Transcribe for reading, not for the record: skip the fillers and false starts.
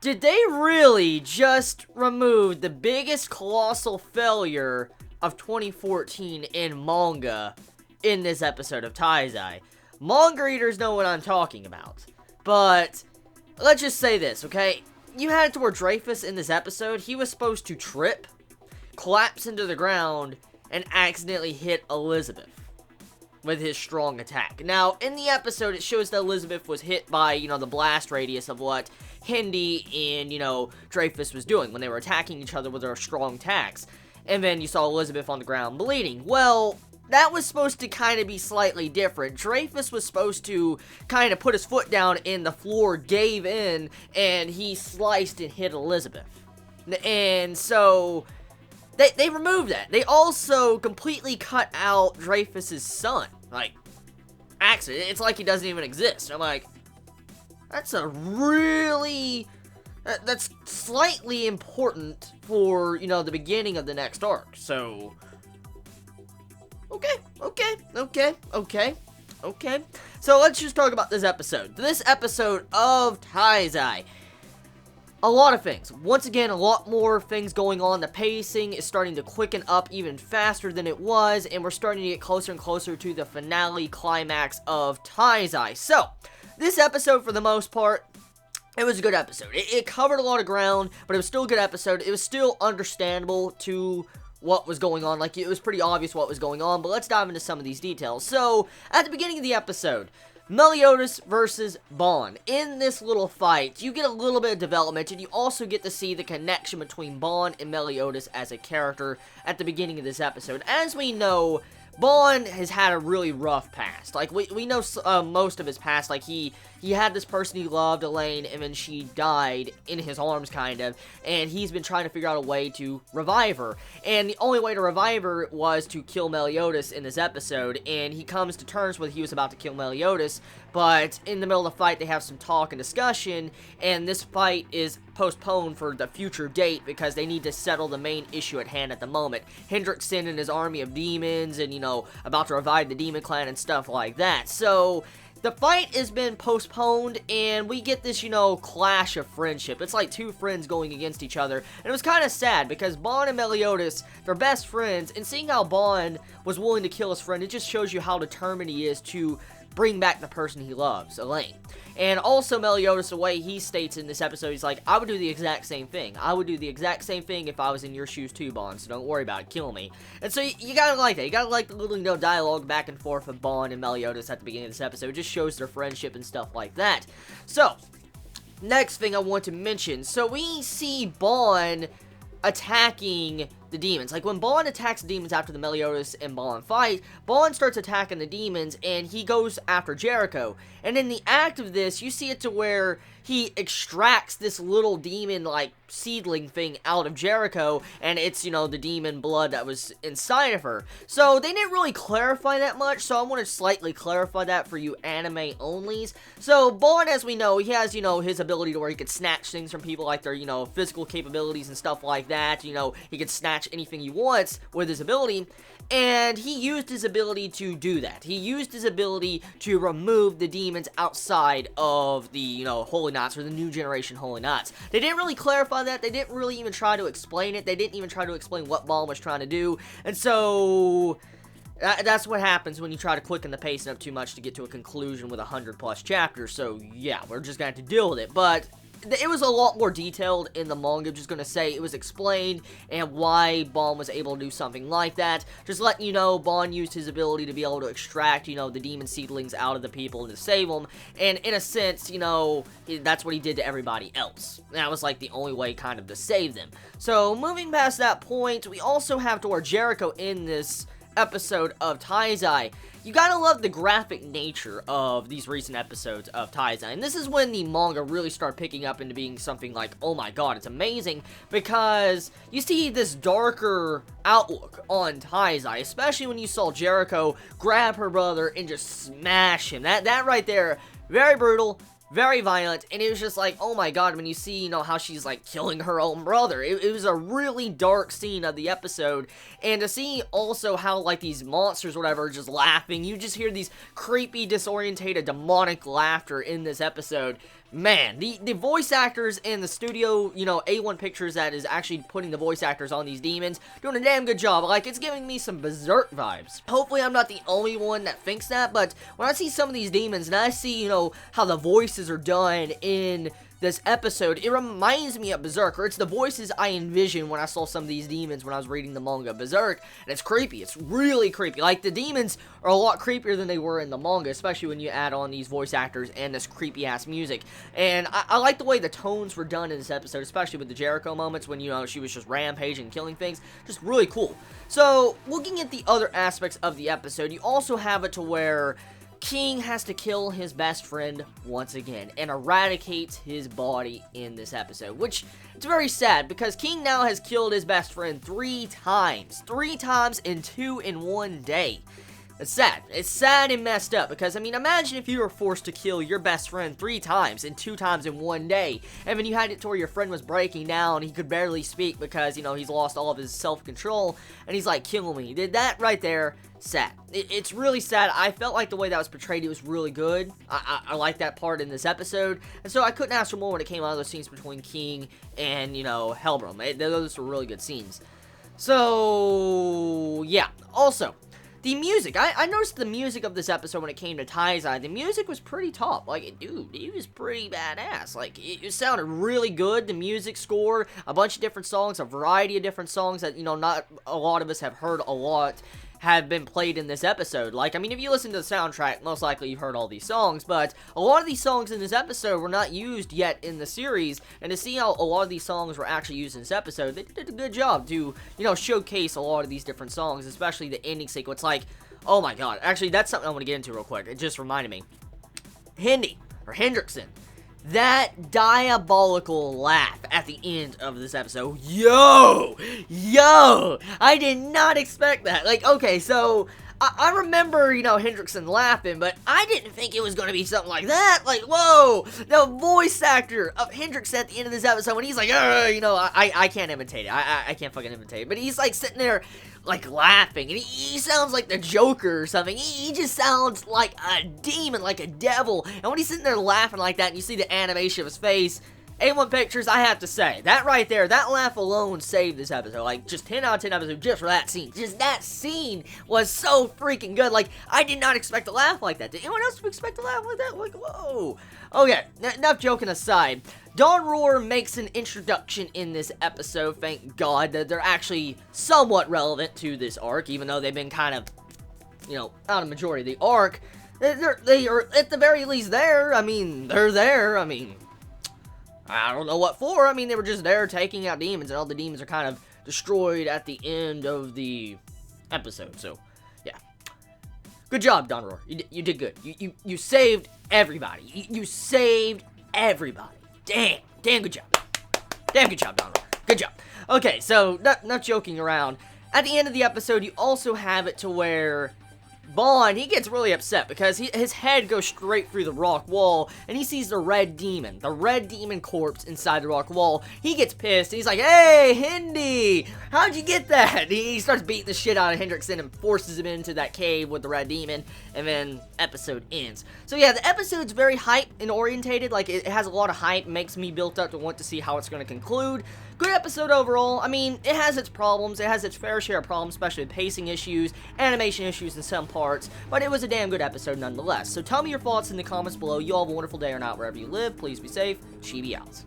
Did they really just remove the biggest colossal failure of 2014 in manga in this episode of Taizai? Manga readers know what I'm talking about. But let's just say this, okay? You had it to where Dreyfus in this episode, he was supposed to trip, collapse into the ground, and accidentally hit Elizabeth with his strong attack. Now, in the episode, it shows that Elizabeth was hit by, the blast radius of what Hindi and, Dreyfus was doing when they were attacking each other with their strong attacks. And then you saw Elizabeth on the ground bleeding. Well, that was supposed to kind of be slightly different. Dreyfus was supposed to kind of put his foot down and the floor gave in, and he sliced and hit Elizabeth. And so they removed that. They also completely cut out Dreyfus's son. Like, accident. It's like he doesn't even exist. I'm like, that's that's slightly important for, the beginning of the next arc. So, okay. So let's just talk about this episode. This episode of Taizai. A lot of things. Once again, a lot more things going on. The pacing is starting to quicken up even faster than it was, and we're starting to get closer and closer to the finale climax of Taizai. So, this episode, for the most part, it was a good episode. It covered a lot of ground, but it was still a good episode. It was still understandable to what was going on. Like, it was pretty obvious what was going on, but let's dive into some of these details. So, at the beginning of the episode, Mellie Otis versus Bon. In this little fight, you get a little bit of development, and you also get to see the connection between Bon and Mellie Otis as a character at the beginning of this episode. As we know, Bon has had a really rough past. Like, we know most of his past. Like, he had this person he loved, Elaine, and then she died in his arms, kind of, and he's been trying to figure out a way to revive her, and the only way to revive her was to kill Mellie Otis in this episode, and he comes to terms with he was about to kill Mellie Otis, but in the middle of the fight, they have some talk and discussion, and this fight is postponed for the future date because they need to settle the main issue at hand at the moment. Hendrickson and his army of demons, and, about to revive the demon clan and stuff like that. So, the fight has been postponed, and we get this, clash of friendship. It's like two friends going against each other, and it was kind of sad, because Bon and Mellie Otis, they're best friends, and seeing how Bon was willing to kill his friend, it just shows you how determined he is to bring back the person he loves, Elaine. And also, Mellie Otis, the way he states in this episode, he's like, I would do the exact same thing. I would do the exact same thing if I was in your shoes too, Bon, so don't worry about it, kill me. And so, you gotta like that. You gotta like the little, dialogue back and forth of Bon and Mellie Otis at the beginning of this episode. It just shows their friendship and stuff like that. So, next thing I want to mention. So, we see Bon attacking the demons. Like, when Bon attacks the demons after the Mellie Otis and Bon fight, Bon starts attacking the demons, and he goes after Jericho. And in the act of this, you see it to where he extracts this little demon, like, seedling thing out of Jericho, and it's, the demon blood that was inside of her. So, they didn't really clarify that much, so I want to slightly clarify that for you anime onlys. So, Bon, as we know, he has, his ability to where he could snatch things from people, like their, physical capabilities and stuff like that. He could snatch anything he wants with his ability, and he used his ability to do that. He used his ability to remove the demons outside of the, Holy Knots, or the new generation Holy Knots. They didn't really clarify that. They didn't really even try to explain it. They didn't even try to explain what Bon was trying to do, and so that's what happens when you try to quicken the pacing up too much to get to a conclusion with 100+ chapters. So yeah, we're just gonna have to deal with it, but it was a lot more detailed in the manga. I'm just gonna say it was explained and why Bon was able to do something like that. Just letting you know, Bon used his ability to be able to extract, the demon seedlings out of the people and to save them. And in a sense, that's what he did to everybody else. That was like the only way kind of to save them. So moving past that point, we also have to where Jericho in this episode of Taizai. You gotta love the graphic nature of these recent episodes of Taizai, and this is when the manga really started picking up into being something like, oh my god, it's amazing, because you see this darker outlook on Taizai, especially when you saw Jericho grab her brother and just smash him. That right there, very brutal, very violent, and it was just like, oh my god, when you see, how she's, like, killing her own brother. It was a really dark scene of the episode, and to see also how, like, these monsters or whatever are just laughing, you just hear these creepy, disorientated, demonic laughter in this episode. man, the voice actors and the studio, you know, A1 Pictures that is actually putting the voice actors on these demons, doing a damn good job. Like, it's giving me some Berserk vibes. Hopefully, I'm not the only one that thinks that, but when I see some of these demons, and I see, you know, how the voices are done in this episode, it reminds me of Berserk, or it's the voices I envisioned when I saw some of these demons when I was reading the manga Berserk, and it's creepy. It's really creepy. Like, the demons are a lot creepier than they were in the manga, especially when you add on these voice actors and this creepy-ass music. And I like the way the tones were done in this episode, especially with the Jericho moments when, you know, she was just rampaging and killing things. Just really cool. So, looking at the other aspects of the episode, you also have it to where King has to kill his best friend once again and eradicates his body in this episode, which it's very sad because King now has killed his best friend 3 times. 3 times in 2 in 1 day. It's sad. It's sad and messed up because, I mean, imagine if you were forced to kill your best friend 3 times and 2 times in 1 day, and then you had it to where your friend was breaking down, he could barely speak because, you know, he's lost all of his self-control, and he's like, kill me. That right there, sad. It's really sad. I felt like the way that was portrayed, it was really good. I like that part in this episode, and so I couldn't ask for more when it came out of those scenes between King and, you know, Hellbrom. Those were really good scenes. So, yeah. Also, the music. I noticed the music of this episode when it came to Taizai. The music was pretty top. Like, dude, it was pretty badass. Like, it sounded really good. The music score, a bunch of different songs, a variety of different songs that, you know, not a lot of us have heard a lot have been played in this episode. Like, I mean, if you listen to the soundtrack, most likely you've heard all these songs, but a lot of these songs in this episode were not used yet in the series, and to see how a lot of these songs were actually used in this episode, they did a good job to, you know, showcase a lot of these different songs, especially the ending sequence. Like, oh my god, actually, that's something I want to get into real quick. It just reminded me. Hendrickson. That diabolical laugh at the end of this episode. Yo! I did not expect that. Like, okay, so I remember, you know, Hendrickson laughing, but I didn't think it was going to be something like that. Like, whoa! The voice actor of Hendrickson at the end of this episode, when he's like, you know, I can't imitate it. I can't fucking imitate it. But he's, like, sitting there, like, laughing, and he sounds like the Joker or something. He just sounds like a demon, like a devil. And when he's sitting there laughing like that, and you see the animation of his face, A1 Pictures, I have to say, that right there, that laugh alone saved this episode. Like, just 10 out of 10 episode just for that scene. Just that scene was so freaking good. Like, I did not expect a laugh like that. Did anyone else expect a laugh like that? Like, whoa. Okay, enough joking aside. Dawn Roar makes an introduction in this episode. Thank God that they're actually somewhat relevant to this arc, even though they've been kind of, you know, out of majority of the arc. They are at the very least there. I mean, they're there. I mean, I don't know what for. I mean, they were just there taking out demons, and all the demons are kind of destroyed at the end of the episode. So, yeah. Good job, Dawn Roar. You did good. You saved everybody. You saved everybody. Damn good job. Damn good job, Dawn Roar. Good job. Okay, so, not joking around. At the end of the episode, you also have it to where Bond, he gets really upset because his head goes straight through the rock wall, and he sees the red demon corpse inside the rock wall. He gets pissed, and he's like, hey, Hindi, how'd you get that? And he starts beating the shit out of Hendrickson and forces him into that cave with the red demon, and then episode ends. So yeah, the episode's very hype and orientated. Like, it has a lot of hype, makes me built up to want to see how it's going to conclude. Good episode overall. I mean, it has its problems. It has its fair share of problems, especially with pacing issues, animation issues in some parts, but it was a damn good episode nonetheless. So tell me your thoughts in the comments below. You all have a wonderful day or night wherever you live. Please be safe. Chibi out.